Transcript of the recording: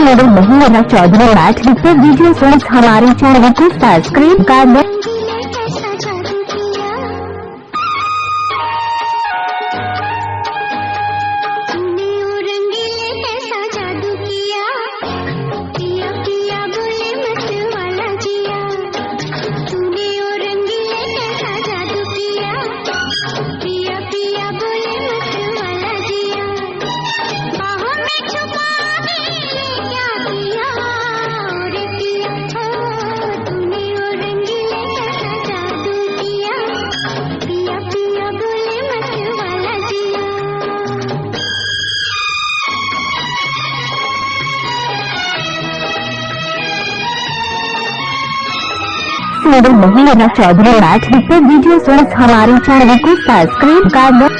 Singer Mahindra Chaudhary match लिखते video songs हमारे channel को सब्सक्राइब कर लें। सिंगर महिंद्रा चौधरी मैच लिखते वीडियो सॉन्ग्स हमारे चैनल को सब्सक्राइब कर लें।